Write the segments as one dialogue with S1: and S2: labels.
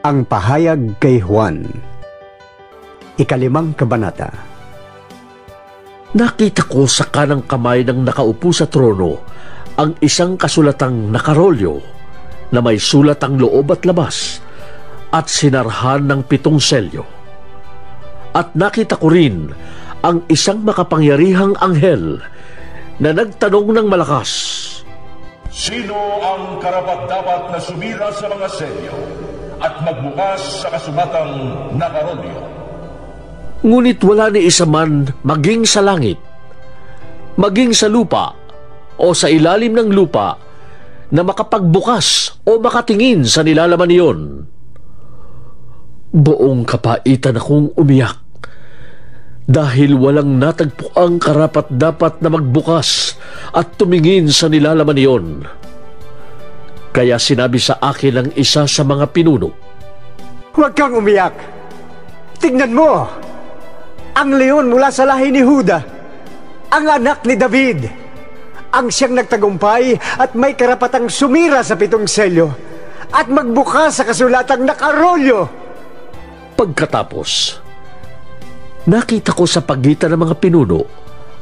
S1: Ang pahayag kay Juan. Ikalimang kabanata.
S2: Nakita ko sa kanang kamay ng nakaupo sa trono ang isang kasulatang nakarolyo na may sulat ang loob at labas at sinarhan ng 7 selyo. At nakita ko rin ang isang makapangyarihang anghel na nagtanong ng malakas,
S3: "Sino ang karapat-dapat na sumira sa mga selyo at magbukas sa kasulatang nakarolyo?"
S2: Ngunit wala ni isa man maging sa langit, maging sa lupa o sa ilalim ng lupa na makapagbukas o makatingin sa nilalaman niyon. Buong kapaitan akong umiyak dahil walang natagpuang karapat-dapat na magbukas at tumingin sa nilalaman niyon. Kaya sinabi sa akin ng isa sa mga pinuno,
S1: Huwag kang umiyak. Tingnan mo, ang leon mula sa lahi ni Huda, ang anak ni David, ang siyang nagtagumpay at may karapatang sumira sa 7 selyo at magbukas sa kasulatang nakarolyo.
S2: Pagkatapos, nakita ko sa pagitan ng mga pinuno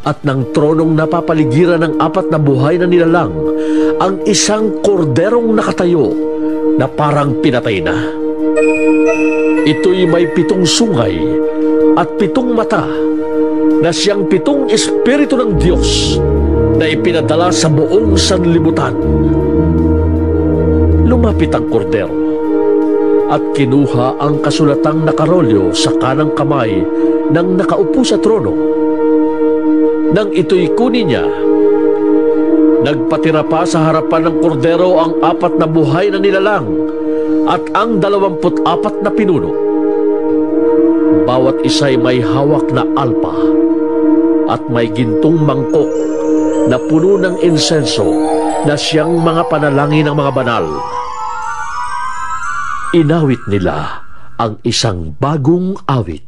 S2: at ng tronong napapaligiran ng 4 na buhay na nilalang ang isang korderong nakatayo na parang pinatay na. Ito'y may 7 sungay at 7 mata na siyang 7 espiritu ng Diyos na ipinadala sa buong sanlibutan. Lumapit ang kordero at kinuha ang kasulatang nakarolyo sa kanang kamay ng nakaupo sa trono. Nang ito'y kunin niya, nagpatira pa sa harapan ng kordero ang 4 na buhay na nilalang at ang 24 na pinuno. Bawat isa'y may hawak na alpa at may gintong mangkok na puno ng insenso na siyang mga panalangin ng mga banal. Inawit nila ang isang bagong awit.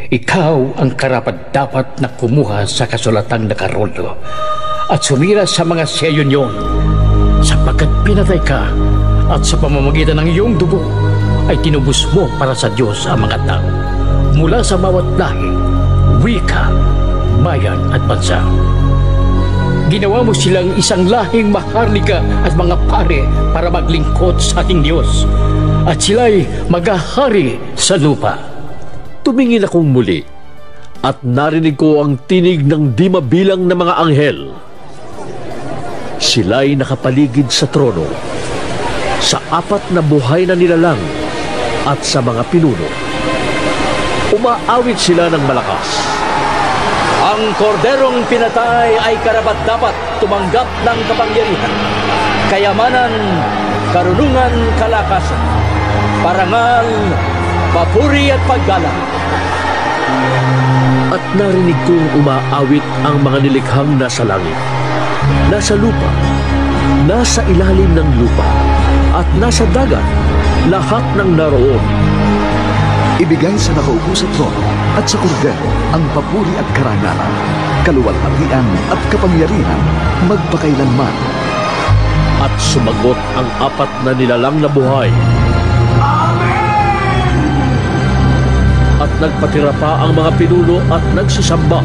S4: Ikaw ang karapat-dapat na kumuha sa kasulatang nakarolyo at sumira sa mga selyo niyon, sapagkat pinatay ka at sa pamamagitan ng iyong dugo ay tinubos mo para sa Diyos ang mga tao mula sa bawat lahi, wika, bayan at bansa. Ginawa mo silang isang lahing maharlika at mga pare para maglingkod sa ating Diyos, at sila'y maghahari sa lupa.
S2: Tumingin akong muli at narinig ko ang tinig ng 10 mabilang na mga anghel. Sila'y nakapaligid sa trono, sa 4 na buhay na nilalang at sa mga pinuno. Umaawit sila ng malakas.
S5: Ang korderong pinatay ay karapat-dapat tumanggap ng kapangyarihan, kayamanan, karunungan, kalakasan, parangal, papuri at paggalang.
S2: At narinig kong umaawit ang mga nilikhang nasa langit, nasa lupa, nasa ilalim ng lupa, at nasa dagat, lahat ng naroon.
S6: Ibigay sa nakaupo sa trono at sa kordero ang papuri at karangalan, kaluwalhatian at kapangyarihan magpakailanman.
S2: At sumagot ang 4 na nilalang na buhay. Amen! At nagpatira pa ang mga pinuno at nagsisamba.